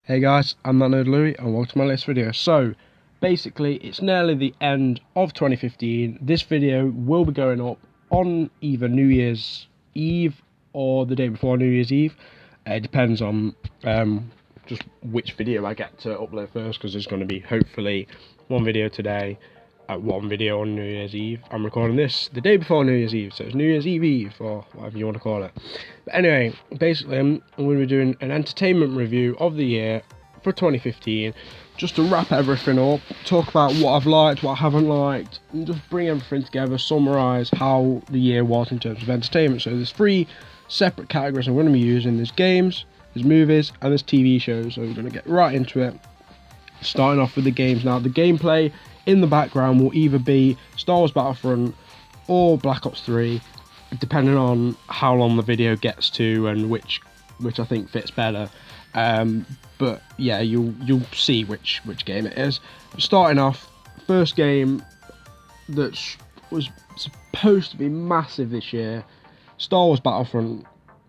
Hey guys, I'm that nerd Louis and welcome to my latest video. So, basically, it's nearly the end of 2015. This video will be going up on either New Year's Eve or the day before New Year's Eve. It depends on just which video I get to upload first, because there's going to be hopefully one video today, one video on New Year's Eve. I'm recording this the day before New Year's Eve, so it's New Year's Eve or whatever you want to call it. But anyway, basically I'm going to be doing an entertainment review of the year for 2015, just to wrap everything up, talk about what I've liked, what I haven't liked, and just bring everything together, summarise how the year was in terms of entertainment. So there's three separate categories I'm going to be using. There's games, there's movies, and there's TV shows. So we're going to get right into it, starting off with the games. Now, the gameplay in the background will either be Star Wars Battlefront or Black Ops 3, depending on how long the video gets to and which I think fits better. But yeah, you'll see which game it is. Starting off, first game that was supposed to be massive this year, Star Wars Battlefront.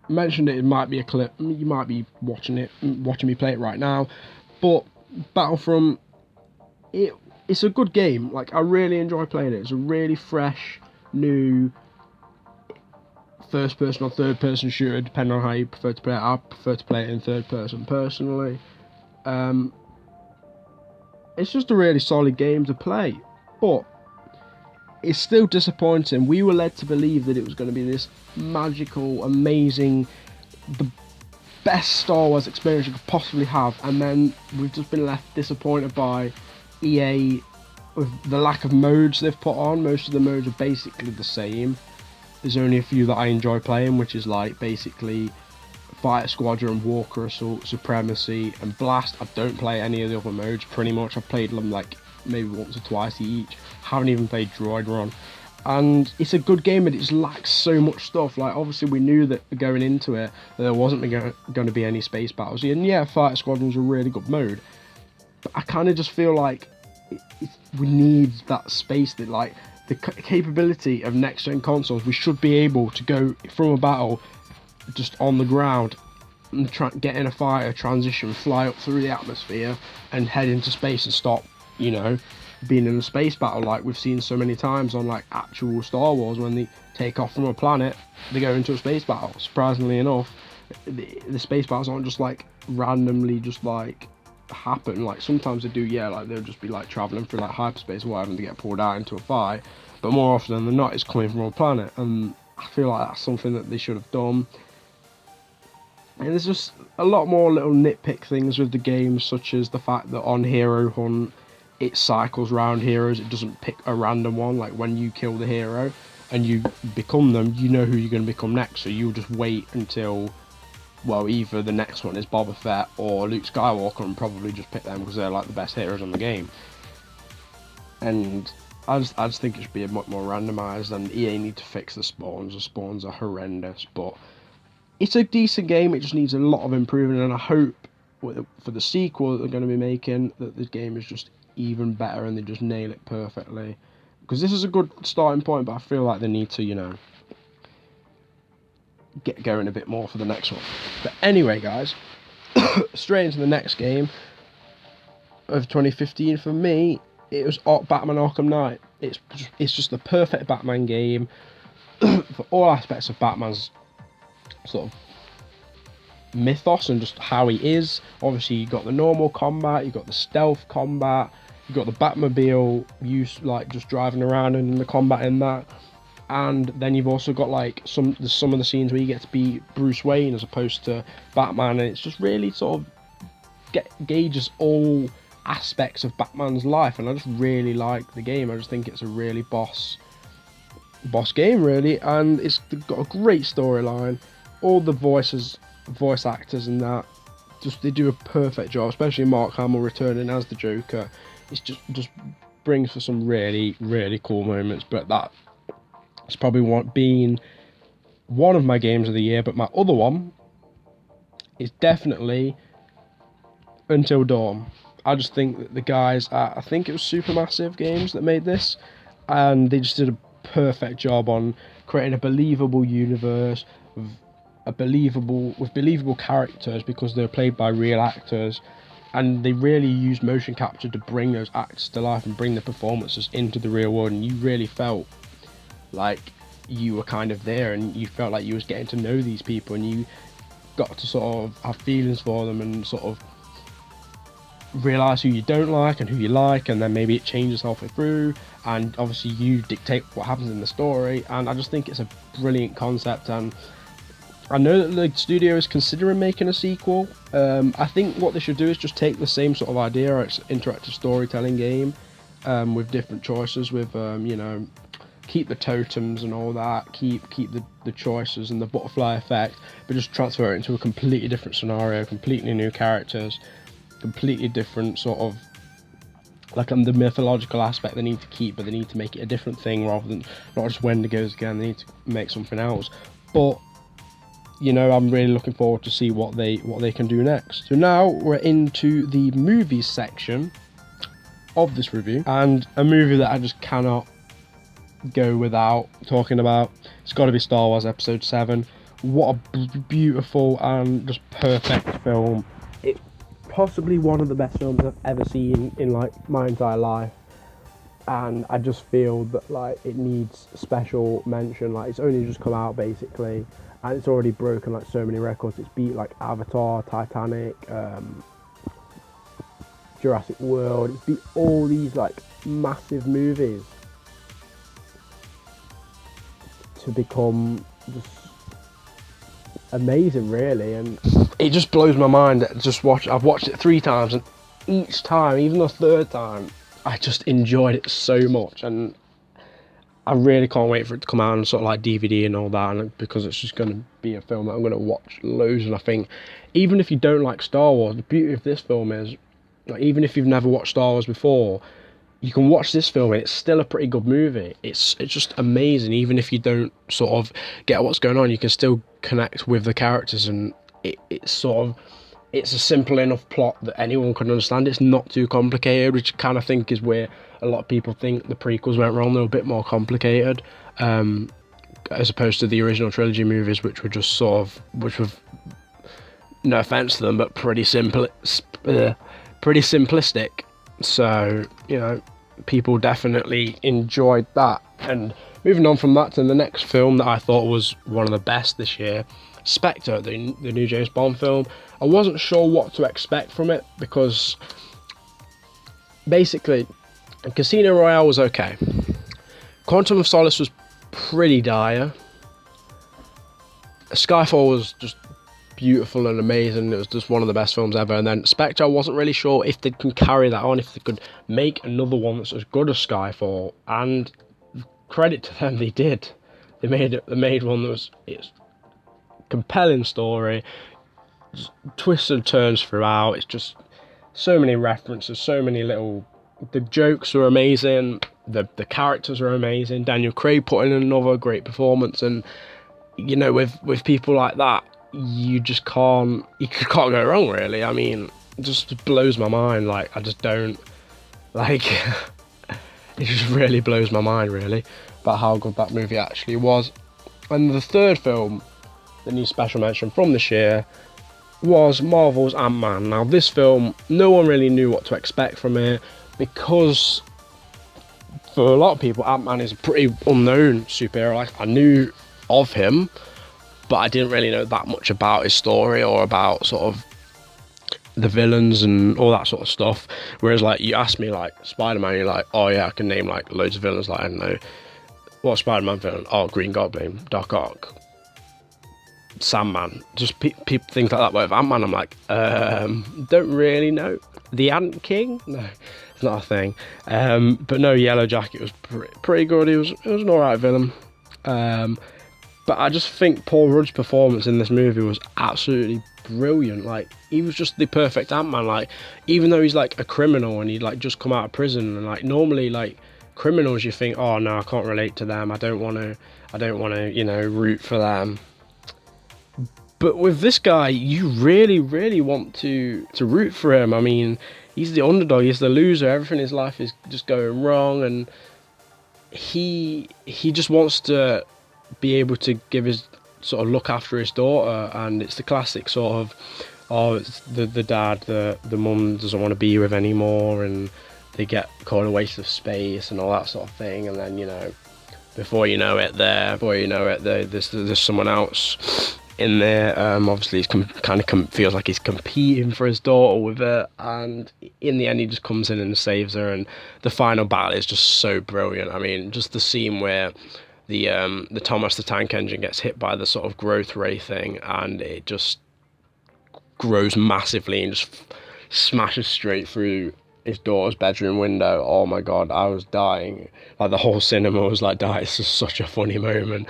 Mentioned it might be a clip. You might be watching me play it right now, but Battlefront, it's a good game. Like, I really enjoy playing it. It's a really fresh, new first person or third person shooter, depending on how you prefer to play it. I prefer to play it in third person personally. It's just a really solid game to play, but it's still disappointing. We were led to believe that it was going to be this magical, amazing, the best Star Wars experience you could possibly have, and then we've just been left disappointed by EA with the lack of modes they've put on. Most of the modes are basically the same. There's only a few that I enjoy playing, which is like basically Fighter Squadron, Walker Assault, Supremacy, and Blast. I don't play any of the other modes pretty much. I've played them like maybe once or twice each. Haven't even played Droid Run. And it's a good game, but it just lacks so much stuff. Like, obviously we knew that going into it that there wasn't going to be any space battles. And yeah, Fighter Squadron's a really good mode, but I kind of just feel like we need that space, that like the capability of next gen consoles. We should be able to go from a battle just on the ground and get in a fighter, transition, fly up through the atmosphere and head into space and stop, being in a space battle like we've seen so many times on like actual Star Wars. When they take off from a planet, they go into a space battle. Surprisingly enough, the space battles aren't just like randomly just like happen. Like sometimes they do, like they'll just be like traveling through like hyperspace or whatever and they get pulled out into a fight, but more often than not it's coming from a planet, and I feel like that's something that they should have done. And there's just a lot more little nitpick things with the game, such as the fact that on Hero Hunt it cycles round heroes. It doesn't pick a random one. Like when you kill the hero and you become them, you know who you're going to become next, so you'll just wait until, well, either the next one is Boba Fett or Luke Skywalker, and probably just pick them because they're like the best heroes on the game. And I just think it should be a much more randomised, and EA need to fix the spawns. The spawns are horrendous, but it's a decent game. It just needs a lot of improvement, and I hope for the sequel that they're going to be making that this game is just even better and they just nail it perfectly. Because this is a good starting point, but I feel like they need to, get going a bit more for the next one. But anyway, guys, straight into the next game of 2015 for me. It was Batman Arkham Knight. It's just the perfect Batman game for all aspects of Batman's sort of mythos and just how he is. Obviously, you got the normal combat, you got the stealth combat, you got the Batmobile use, like just driving around and the combat in that. And then you've also got like some of the scenes where you get to be Bruce Wayne as opposed to Batman, and it's just really sort of gauges all aspects of Batman's life, and I just really like the game. I just think it's a really boss game, really, and it's got a great storyline. All the voice actors and that, they do a perfect job, especially Mark Hamill returning as the Joker. It's just brings for some really, really cool moments. But that's probably been one of my games of the year. But my other one is definitely Until Dawn. I just think that the guys I think it was Supermassive Games that made this, and they just did a perfect job on creating a believable universe with believable characters, because they're played by real actors, and they really used motion capture to bring those actors to life and bring the performances into the real world, and you really felt like you were kind of there, and you felt like you was getting to know these people, and you got to sort of have feelings for them and sort of realize who you don't like and who you like, and then maybe it changes halfway through, and obviously you dictate what happens in the story. And I just think it's a brilliant concept, and I know that the studio is considering making a sequel. I think what they should do is just take the same sort of idea, it's an interactive storytelling game with different choices, with you know, keep the totems and all that, keep the choices and the butterfly effect, but just transfer it into a completely different scenario, completely new characters, completely different sort of, like the mythological aspect they need to keep, but they need to make it a different thing rather than not just Wendigos again. They need to make something else. But you know, I'm really looking forward to see what they can do next. So now we're into the movies section of this review, and a movie that I just cannot go without talking about. It's got to be Star Wars Episode 7. What a beautiful and just perfect film. It's possibly one of the best films I've ever seen in like my entire life, and I just feel that like it needs special mention. Like, it's only just come out basically, and it's already broken like so many records. It's beat like Avatar, Titanic, Jurassic World. It's beat all these like massive movies to become just amazing, really. And it just blows my mind that I've watched it 3 times, and each time, even the third time, I just enjoyed it so much, and I really can't wait for it to come out on sort of like DVD and all that, and because it's just going to be a film that I'm going to watch loads. And I think even if you don't like Star Wars, the beauty of this film is, like, even if you've never watched Star Wars before, you can watch this film and it's still a pretty good movie. It's just amazing. Even if you don't sort of get what's going on, you can still connect with the characters, and it's a simple enough plot that anyone can understand. It's not too complicated, which I kind of think is where a lot of people think the prequels went wrong. They're a bit more complicated, as opposed to the original trilogy movies, which were just sort of, which were, no offense to them, but pretty simplistic. So, you know, people definitely enjoyed that. And moving on from that to the next film that I thought was one of the best this year, Spectre, the new James Bond film. I wasn't sure what to expect from it, because basically Casino Royale was okay, Quantum of Solace was pretty dire, Skyfall was just beautiful and amazing. It was just one of the best films ever. And then Spectre, I wasn't really sure if they can carry that on, if they could make another one that's as good as Skyfall, and credit to them, they did. They made one that was, it's compelling story, twists and turns throughout. It's just so many references, so many little, the jokes are amazing, the characters are amazing. Daniel Craig put in another great performance, and you know, with people like that, you can't go wrong, really. I mean, it just blows my mind. Like, I just don't like it just really blows my mind, really, about how good that movie actually was. And the third film, the new special mention from this year, was Marvel's Ant-Man. Now, this film, no one really knew what to expect from it, because for a lot of people, Ant-Man is a pretty unknown superhero. Like, I knew of him, but I didn't really know that much about his story or about sort of the villains and all that sort of stuff. Whereas, like, you ask me, like, Spider-Man, you're like, oh yeah, I can name like loads of villains. Like, I don't know, what Spider-Man villain? Oh, Green Goblin, Doc Ock, Sandman, just people, things like that. But with Ant-Man, I'm like, don't really know. The Ant King? No, it's not a thing. But no, Yellow Jacket was pretty good. It was an alright villain. But I just think Paul Rudd's performance in this movie was absolutely brilliant. Like, he was just the perfect Ant-Man. Like, even though he's like a criminal and he'd like just come out of prison, and like normally like criminals, you think, oh no, I can't relate to them. I don't want to, you know, root for them. But with this guy, you really, really want to root for him. I mean, he's the underdog, he's the loser. Everything in his life is just going wrong, and he just wants to be able to give his sort of look after his daughter. And it's the classic sort of oh, it's the dad, the mum doesn't want to be with anymore, and they get called a waste of space and all that sort of thing, and then before you know it, there's someone else in there. Obviously, he's feels like he's competing for his daughter with her, and in the end, he just comes in and saves her. And the final battle is just so brilliant. I mean, just the scene where the Thomas the Tank Engine gets hit by the sort of growth ray thing, and it just grows massively and just smashes straight through his daughter's bedroom window. Oh my god, I was dying. Like the whole cinema was like dying. It's just such a funny moment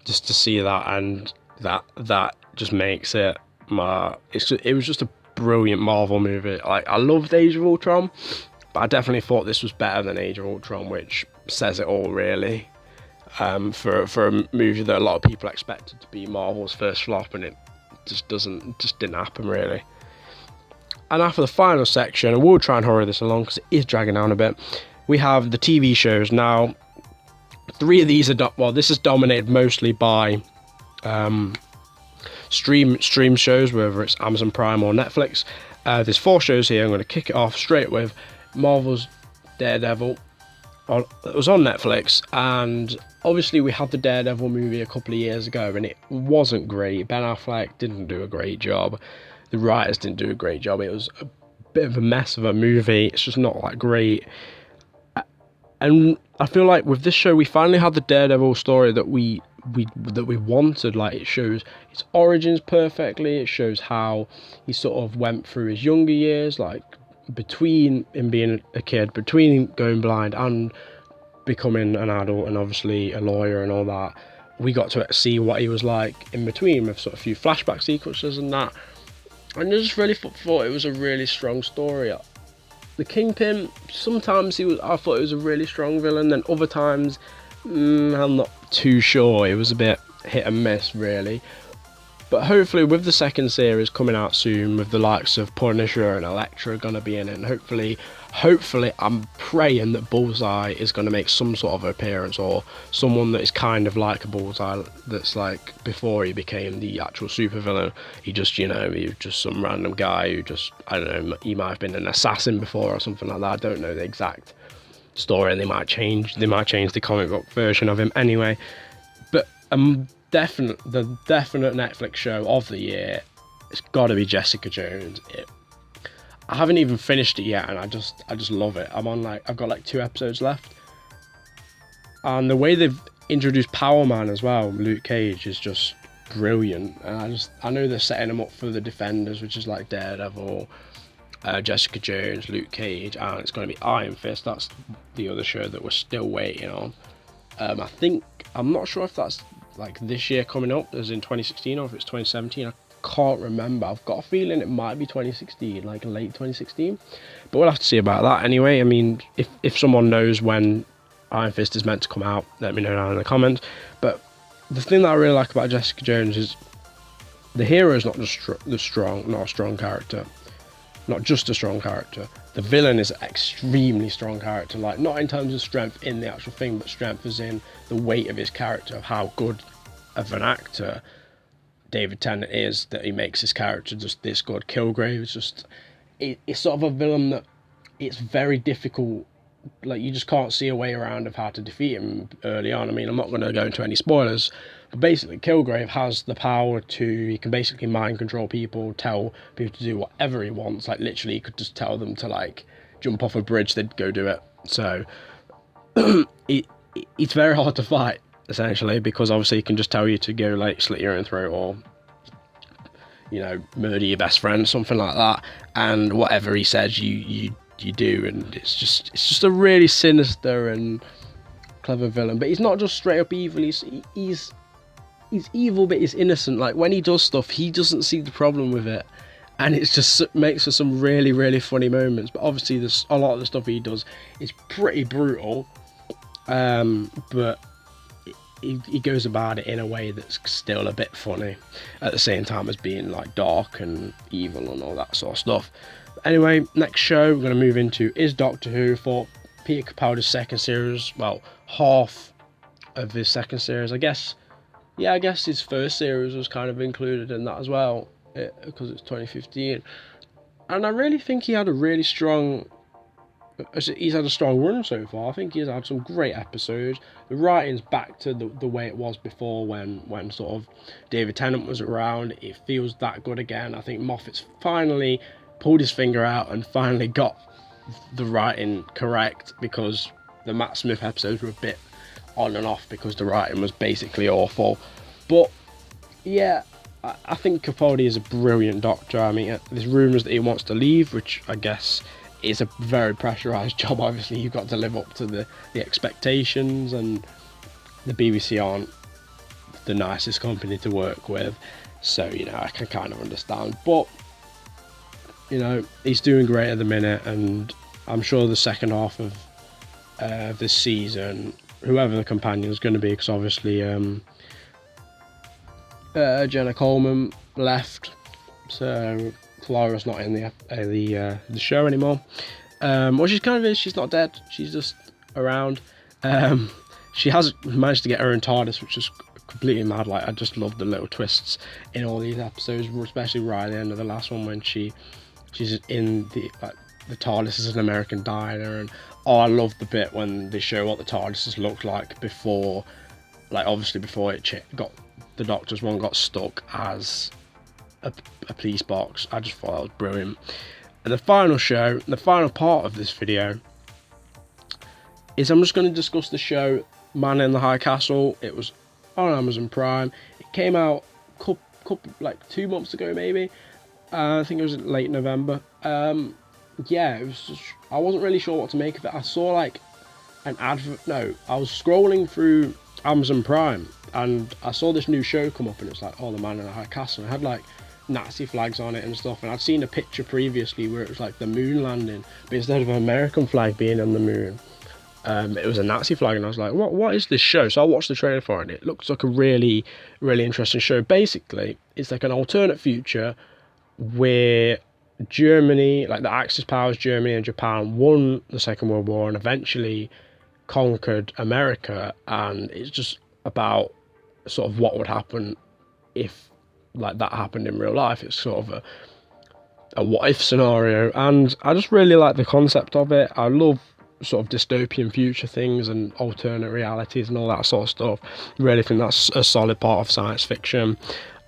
just to see that, and that just makes it it was just a brilliant Marvel movie. Like, I loved Age of Ultron, but I definitely thought this was better than Age of Ultron, which says it all really. For a movie that a lot of people expected to be Marvel's first flop, and it just didn't happen really. And after the final section, and we'll try and hurry this along because it is dragging down a bit, we have the TV shows. Now, 3 of these are this is dominated mostly by stream shows, whether it's Amazon Prime or Netflix. There's 4 shows here. I'm going to kick it off straight with Marvel's Daredevil. It was on Netflix, and obviously we had the Daredevil movie a couple of years ago, and it wasn't great. Ben Affleck didn't do a great job. The writers didn't do a great job. It was a bit of a mess of a movie. It's just not that great. And I feel like with this show, we finally had the Daredevil story that we wanted. Like, it shows his origins perfectly. It shows how he sort of went through his younger years, like between him being a kid, between him going blind and becoming an adult, and obviously a lawyer and all that. We got to see what he was like in between, with sort of a few flashback sequences and that. And I just really thought it was a really strong story. The Kingpin, sometimes I thought it was a really strong villain, then other times, I'm not too sure. It was a bit hit and miss, really. But hopefully, with the second series coming out soon, with the likes of Punisher and Elektra going to be in it, and hopefully, I'm praying that Bullseye is going to make some sort of appearance, or someone that is kind of like a Bullseye, that's like before he became the actual supervillain. He was just some random guy who just, I don't know, he might have been an assassin before or something like that. I don't know the exact story, and they might change the comic book version of him anyway. But the definite Netflix show of the year, it's got to be Jessica Jones. I haven't even finished it yet, and I just love it. I've got like 2 episodes left, and the way they've introduced Power Man as well, Luke Cage, is just brilliant. And I know they're setting him up for the Defenders, which is like Daredevil, Jessica Jones, Luke Cage, and it's going to be Iron Fist. That's the other show that we're still waiting on. I'm not sure if that's like this year coming up, as in 2016, or if it's 2017. I can't remember. I've got a feeling it might be 2016, like late 2016, but we'll have to see about that anyway. I mean, if someone knows when Iron Fist is meant to come out, let me know down in the comments. But the thing that I really like about Jessica Jones is the hero is not just not a strong character, not just a strong character. The villain is an extremely strong character, like not in terms of strength in the actual thing, but strength as in the weight of his character, of how good of an actor David Tennant is, that he makes his character just this good. Kilgrave is just, it's sort of a villain that it's very difficult, like you just can't see a way around of how to defeat him early on. I mean, I'm not going to go into any spoilers, but basically Kilgrave has the power he can basically mind control people, tell people to do whatever he wants. Like literally he could just tell them to like jump off a bridge, they'd go do it. So it's very hard to fight, essentially, because obviously he can just tell you to go like slit your own throat, or murder your best friend, something like that, and whatever he says you do. And it's just a really sinister and clever villain. But he's not just straight up evil, he's evil, but he's innocent. Like when he does stuff, he doesn't see the problem with it, and it just makes for some really, really funny moments. But obviously there's a lot of the stuff he does is pretty brutal, but he goes about it in a way that's still a bit funny at the same time as being like dark and evil and all that sort of stuff. Anyway, next show we're going to move into is Doctor Who, for Peter Capaldi's second series. Well, half of his second series, I guess. Yeah, I guess his first series was kind of included in that as well. because it's 2015, and I really think he had a really strong. He's had a strong run so far. I think he's had some great episodes. The writing's back to the way it was before when sort of David Tennant was around. It feels that good again. I think Moffat's finally pulled his finger out and finally got the writing correct, because the Matt Smith episodes were a bit on and off because the writing was basically awful. But yeah, I think Capaldi is a brilliant Doctor. I mean, there's rumours that he wants to leave, which I guess is a very pressurised job. Obviously, you've got to live up to the expectations, and the BBC aren't the nicest company to work with, so you know, I can kind of understand. But you know, he's doing great at the minute, and I'm sure the second half of this season, whoever the companion is going to be, because obviously Jenna Coleman left, so Flora's not in the show anymore. Well, she's kind of is. She's not dead. She's just around. She has managed to get her own TARDIS, which is completely mad. Like, I just love the little twists in all these episodes, especially right at the end of the last one when she's in the TARDIS is an American diner, and I love the bit when they show what the TARDIS looked like before, like obviously before it got the Doctor's one got stuck as a police box. I just thought that was brilliant. And the final part of this video is I'm just going to discuss the show Man in the High Castle. It was on Amazon Prime. It came out couple like 2 months ago maybe. I think it was late November. Yeah, it was just, I wasn't really sure what to make of it. I saw like an advert. No, I was scrolling through Amazon Prime and I saw this new show come up, and it's like, oh, the Man in the High Castle. And it had like Nazi flags on it and stuff, and I'd seen a picture previously where it was like the moon landing, but instead of an American flag being on the moon, it was a Nazi flag, and I was like, what is this show? So I watched the trailer for it, and it looks like a really, really interesting show. Basically, it's like an alternate future where Germany, like the Axis powers, Germany and Japan, won the Second World War and eventually conquered America, and it's just about sort of what would happen if like that happened in real life. It's sort of a what if scenario, and I just really like the concept of it. I love sort of dystopian future things and alternate realities and all that sort of stuff. Really think that's a solid part of science fiction,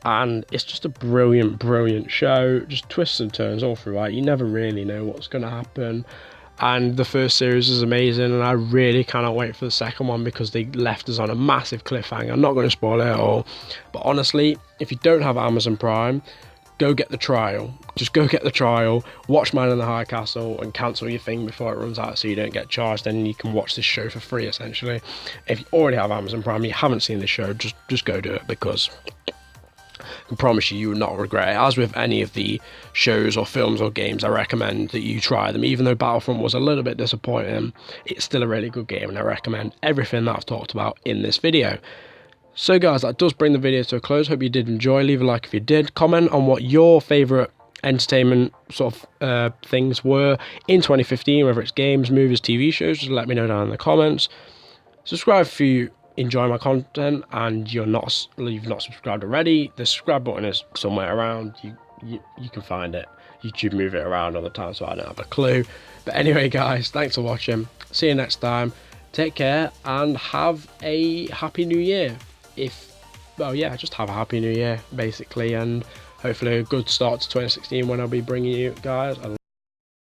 and it's just a brilliant show. Just twists and turns all throughout. You never really know what's going to happen, and the first series is amazing, and I really cannot wait for the second one because they left us on a massive cliffhanger. I'm not going to spoil it at all, but honestly, if you don't have Amazon Prime, go get the trial. Just go get the trial, watch Man in the High Castle, and cancel your thing before it runs out so you don't get charged. Then you can watch this show for free, essentially. If you already have Amazon Prime, you haven't seen the show, just go do it, because I can promise you, you will not regret it. As with any of the shows or films or games, I recommend that you try them. Even though Battlefront was a little bit disappointing, it's still a really good game, and I recommend everything that I've talked about in this video. So guys, that does bring the video to a close. Hope you did enjoy. Leave a like if you did. Comment on what your favourite entertainment sort of things were in 2015, whether it's games, movies, TV shows. Just let me know down in the comments. Subscribe if you enjoy my content and you've not subscribed already. The subscribe button is somewhere around. You can find it. YouTube move it around all the time, so I don't have a clue. But anyway guys, thanks for watching. See you next time. Take care and have a happy new year. Just have a happy new year basically, and hopefully a good start to 2016 when I'll be bringing you guys